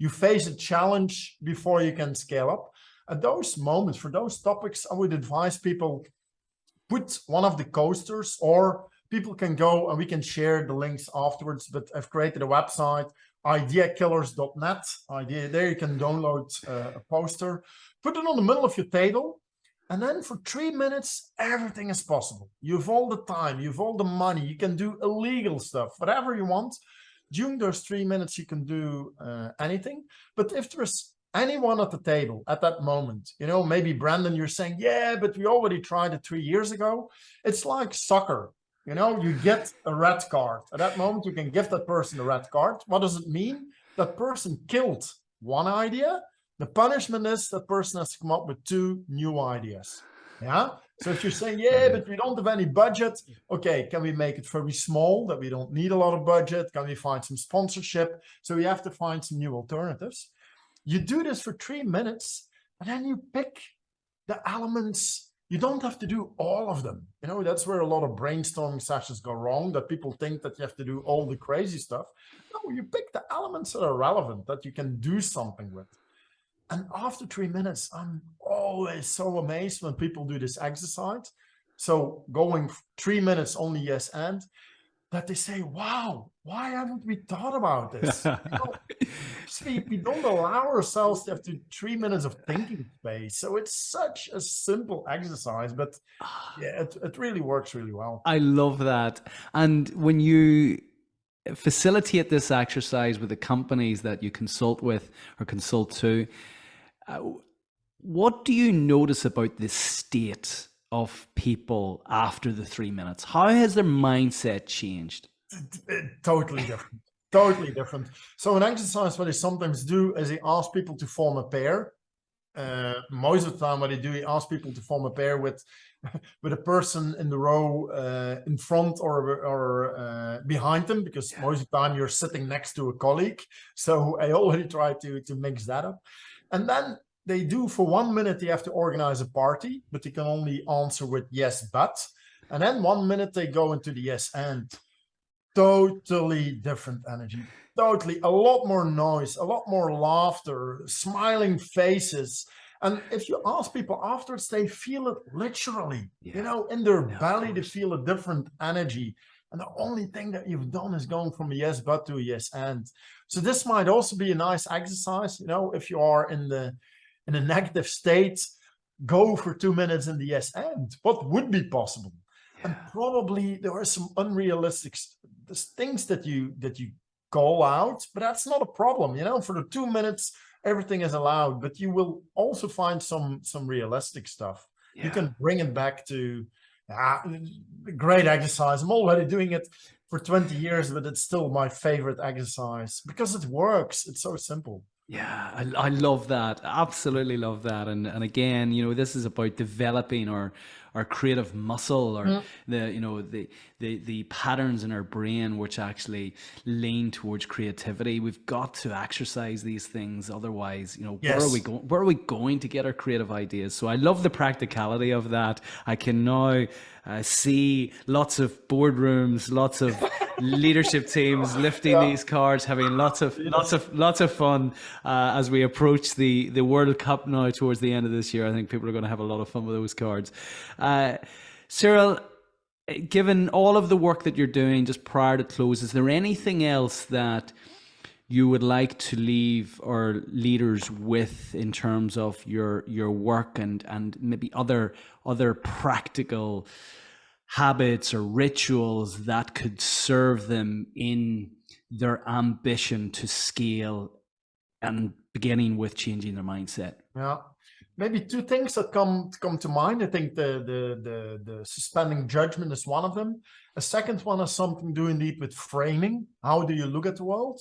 face a challenge before you can scale up. At those moments, for those topics, I would advise people put one of the coasters, or people can go and we can share the links afterwards. But I've created a website, ideakillers.net. There you can download a poster, put it on the middle of your table, and then for 3 minutes, everything is possible. You have all the time, you have all the money, you can do illegal stuff, whatever you want. During those 3 minutes, you can do anything. But if there's anyone at the table at that moment, maybe Brandon, you're saying, yeah, but we already tried it 3 years ago. It's like soccer. You get a red card. At that moment, you can give that person a red card. What does it mean? That person killed one idea. The punishment is that person has to come up with 2 new ideas. Yeah. So if you're saying, yeah, but we don't have any budget. Okay, can we make it very small, that we don't need a lot of budget? Can we find some sponsorship? So we have to find some new alternatives. You do this for 3 minutes, and then you pick the elements. You don't have to do all of them. That's where a lot of brainstorming sessions go wrong, that people think that you have to do all the crazy stuff. No, you pick the elements that are relevant, that you can do something with. And after 3 minutes, I'm always so amazed when people do this exercise. So going 3 minutes only yes and, that they say, wow, why haven't we thought about this? We don't allow ourselves to have 3 minutes of thinking space. So it's such a simple exercise, but yeah, it really works really well. I love that. And when you facilitate this exercise with the companies that you consult with or consult to, what do you notice about the state of people after the 3 minutes? How has their mindset changed? Totally different. Totally different. So an exercise what they sometimes do is they ask people to form a pair. Most of the time what they do, they ask people to form a pair with with a person in the row in front or behind them, because most of the time you're sitting next to a colleague. So I already try to mix that up. And then they do, for 1 minute, they have to organize a party, but they can only answer with yes, but. And then 1 minute they go into the yes, and. Totally different energy. Totally. A lot more noise, a lot more laughter, smiling faces. And if you ask people afterwards, they feel it literally, in their belly, they feel a different energy. And the only thing that you've done is going from a yes, but to a yes, and. So this might also be a nice exercise, if you are in a negative state, go for 2 minutes in the yes, and. What would be possible? And probably there are some unrealistic things that you call out, but that's not a problem. For the 2 minutes, everything is allowed, but you will also find some realistic stuff. You can bring it back to great exercise. I'm already doing it for 20 years, but it's still my favorite exercise because it works. It's so simple. Yeah, I love that. Absolutely love that. And again, this is about developing our creative muscle, or the patterns in our brain which actually lean towards creativity. We've got to exercise these things, otherwise, where are we going to get our creative ideas? So I love the practicality of that. I can now see lots of boardrooms, lots of leadership teams lifting these cards, having lots of fun as we approach the World Cup now towards the end of this year. I think people are going to have a lot of fun with those cards. Cyriel, given all of the work that you're doing, just prior to close, is there anything else that you would like to leave our leaders with in terms of your work and maybe other practical habits or rituals that could serve them in their ambition to scale, and beginning with changing their mindset? Yeah, maybe two things that come to mind. I think the suspending judgment is one of them. A second one has something to do indeed with framing. How do you look at the world?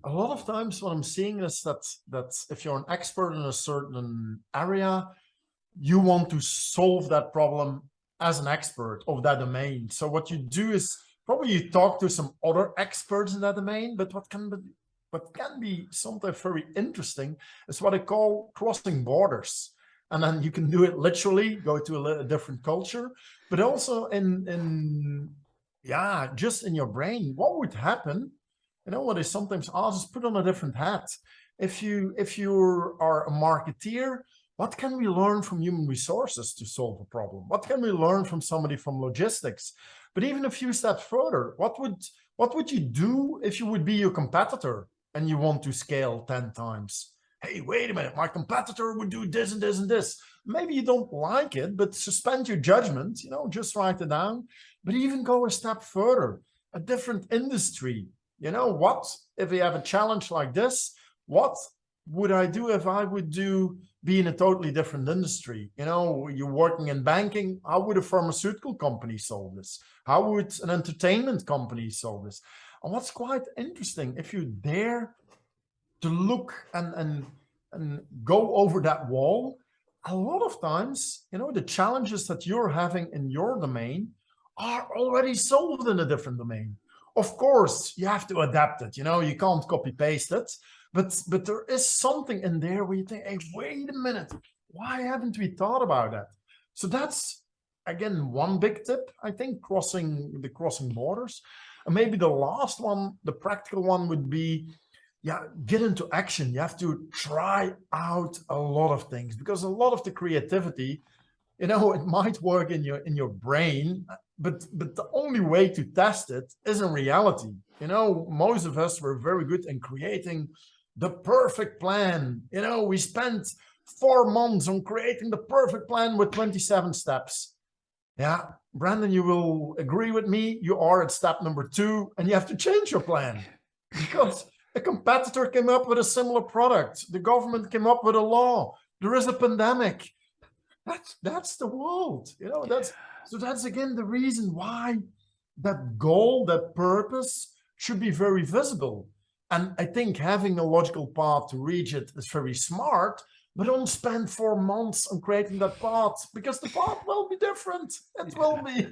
A lot of times what I'm seeing is that if you're an expert in a certain area, you want to solve that problem as an expert of that domain. So what you do is probably you talk to some other experts in that domain, but what can be sometimes very interesting is what I call crossing borders. And then you can do it literally, go to a different culture, but also just in your brain. What would happen? What I sometimes ask is put on a different hat. If you are a marketeer, what can we learn from human resources to solve a problem? What can we learn from somebody from logistics? But even a few steps further, what would you do if you would be your competitor and you want to scale 10 times? Hey, wait a minute, my competitor would do this and this and this. Maybe you don't like it, but suspend your judgment, just write it down. But even go a step further, a different industry. What if we have a challenge like this? What would I do if I would be in a totally different industry? You're working in banking. How would a pharmaceutical company solve this? How would an entertainment company solve this? And what's quite interesting, if you dare to look and go over that wall, a lot of times, the challenges that you're having in your domain are already solved in a different domain. Of course, you have to adapt it. You can't copy paste it, but there is something in there where you think, hey, wait a minute, why haven't we thought about that? So that's, again, one big tip, I think, crossing borders. And maybe the last one, the practical one, would be, get into action. You have to try out a lot of things, because a lot of the creativity, it might work in your brain, but the only way to test it is in reality. Most of us were very good in creating the perfect plan. We spent 4 months on creating the perfect plan with 27 steps. Yeah, Brandon, you will agree with me. You are at step number 2, and you have to change your plan because a competitor came up with a similar product. The government came up with a law. There is a pandemic. That's the world. That's again the reason why that goal, that purpose should be very visible. And I think having a logical path to reach it is very smart, but don't spend 4 months on creating that path, because the path will be different. It will be.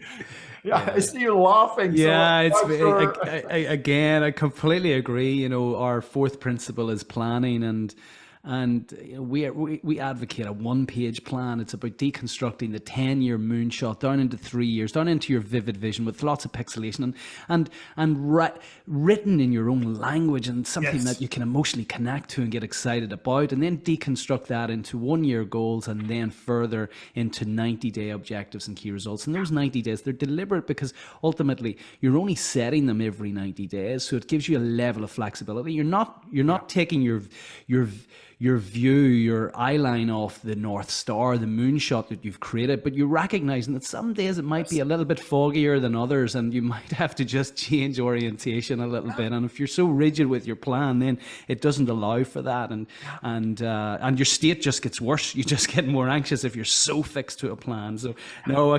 Yeah, I see you laughing. Yeah, So it's I'm sure. again, I completely agree. You know, our fourth principle is planning, and you know, we advocate a one-page plan. It's about deconstructing the 10-year moonshot down into 3 years, down into your vivid vision with lots of pixelation and written in your own language and something that Yes. you can emotionally connect to and get excited about, and then deconstruct that into 1-year goals and then further into 90-day objectives and key results. And those 90 days, they're deliberate because ultimately you're only setting them every 90 days, so it gives you a level of flexibility. You're not taking your view, your eye line off the North Star, the moonshot that you've created, but you're recognizing that some days it might be a little bit foggier than others, and you might have to just change orientation a little bit. And if you're so rigid with your plan, then it doesn't allow for that, and your state just gets worse. You just get more anxious if you're so fixed to a plan. So no,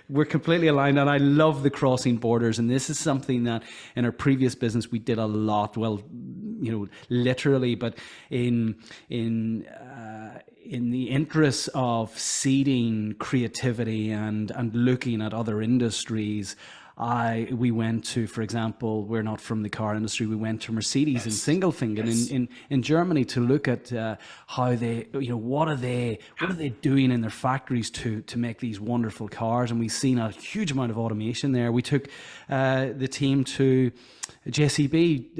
we're completely aligned, and I love the crossing borders. And this is something that in our previous business we did a lot. Well, you know, literally, but in the interest of seeding creativity and looking at other industries, we went to, for example, we're not from the car industry. We went to Mercedes in Sindelfingen in Germany to look at how they, you know, what are they doing in their factories to make these wonderful cars. And we've seen a huge amount of automation there. We took the team to JCB,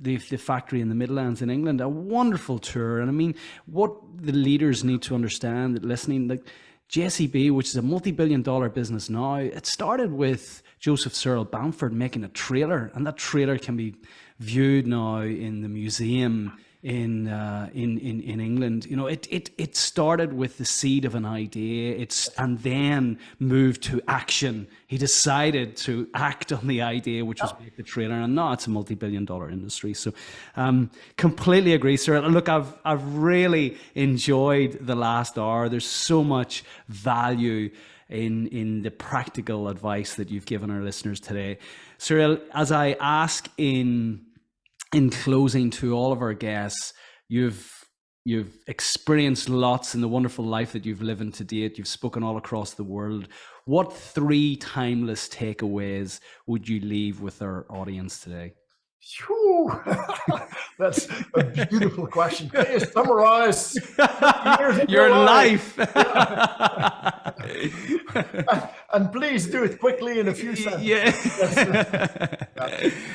the factory in the Midlands in England, a wonderful tour. And I mean, what the leaders need to understand, that listening, like JCB, which is a multi-billion-dollar business now, it started with Joseph Cyriel Bamford making a trailer, and that trailer can be viewed now in the museum in England. You know, it started with the seed of an idea, and then moved to action. He decided to act on the idea, which was make the trailer, and now it's a multi-billion-dollar industry. So, completely agree, sir. Look, I've really enjoyed the last hour. There's so much value in the practical advice that you've given our listeners today, Cyriel. As I ask in closing to all of our guests, you've experienced lots in the wonderful life that you've lived to date. You've spoken all across the world. What 3 timeless takeaways would you leave with our audience today? Whew. That's a beautiful question. Can you summarize years of your life? And please do it quickly in a few sentences. Yeah.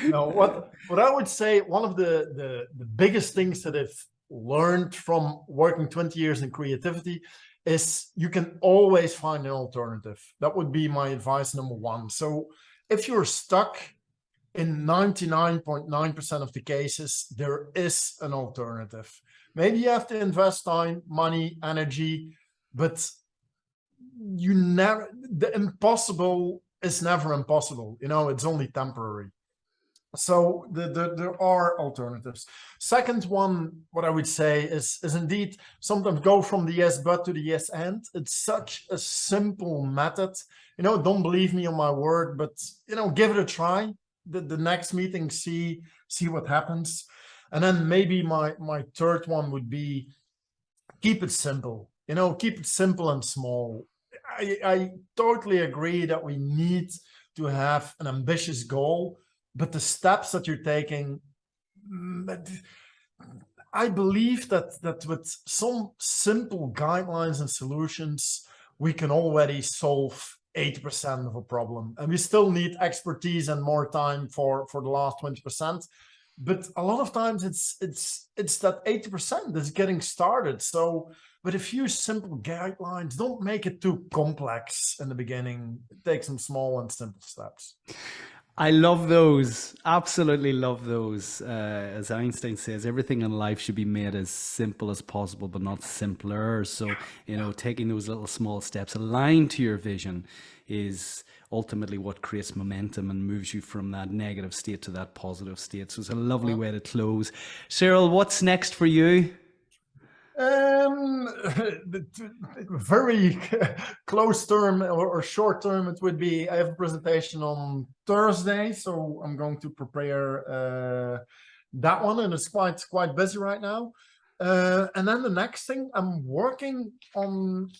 No, what I would say, one of the biggest things that I've learned from working 20 years in creativity is you can always find an alternative. That would be my advice number 1. So if you're stuck, in 99.9% of the cases, there is an alternative. Maybe you have to invest time, money, energy, but the impossible is never impossible. You know, it's only temporary. So there are alternatives. Second one, what I would say is indeed sometimes go from the yes but to the yes and. It's such a simple method. You know, don't believe me on my word, but you know, give it a try. The next meeting, see what happens. And then maybe my third one would be keep it simple. You know, keep it simple and small. I totally agree that we need to have an ambitious goal, but the steps that you're taking, I believe that with some simple guidelines and solutions, we can already solve 80% of a problem, and we still need expertise and more time for the last 20%. But a lot of times it's that 80% that's getting started. So with a few simple guidelines, don't make it too complex in the beginning. Take some small and simple steps. I love those. Absolutely love those. As Einstein says, everything in life should be made as simple as possible, but not simpler. So, you know, taking those little small steps aligned to your vision is ultimately what creates momentum and moves you from that negative state to that positive state. So it's a lovely way to close. Cyriel, what's next for you? Very close term or short term, it would be, I have a presentation on Thursday, so I'm going to prepare that one, and it's quite busy right now. And then the next thing, I'm working on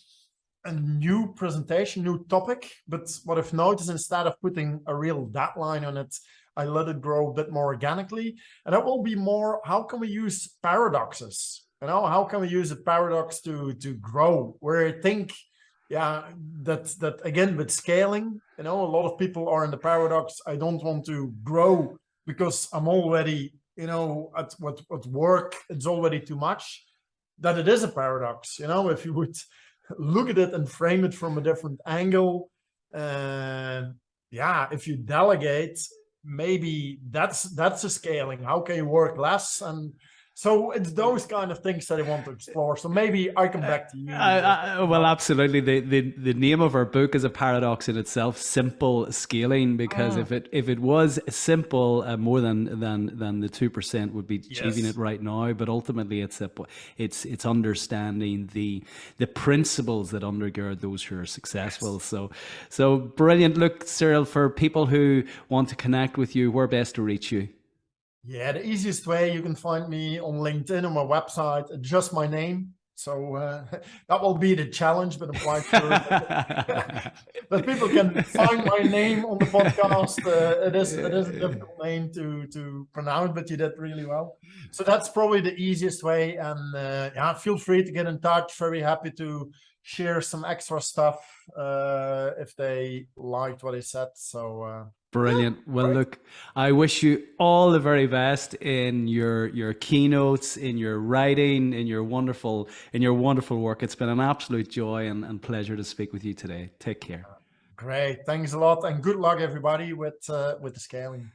a new presentation, new topic. But what I've noticed, instead of putting a real deadline on it, I let it grow a bit more organically. And that will be more, how can we use paradoxes? How can we use a paradox to grow? Where I think, yeah, that again, with scaling, a lot of people are in the paradox. I don't want to grow because I'm already, at work, it's already too much. That it is a paradox, if you would look at it and frame it from a different angle. Yeah, if you delegate, maybe that's a scaling. How can you work less? And so it's those kind of things that I want to explore. So maybe I come back to you. Well, absolutely. The name of our book is a paradox in itself: simple scaling. Because if it was simple, more than the 2% would be achieving it right now. But ultimately, it's understanding the principles that undergird those who are successful. Yes. So brilliant. Look, Cyriel, for people who want to connect with you, where best to reach you? Yeah, the easiest way, you can find me on LinkedIn, on my website, just my name. So that will be the challenge, but I'm quite sure that people can find my name on the podcast. It is a difficult name to pronounce, but you did really well. So that's probably the easiest way. And yeah, feel free to get in touch. Very happy to share some extra stuff if they liked what I said. So Brilliant. yeah, Well, great. look, I wish you all the very best in your keynotes, in your writing, in your wonderful work. It's been an absolute joy and pleasure to speak with you today. Take care. Great. Thanks a lot, and good luck, everybody, with the scaling.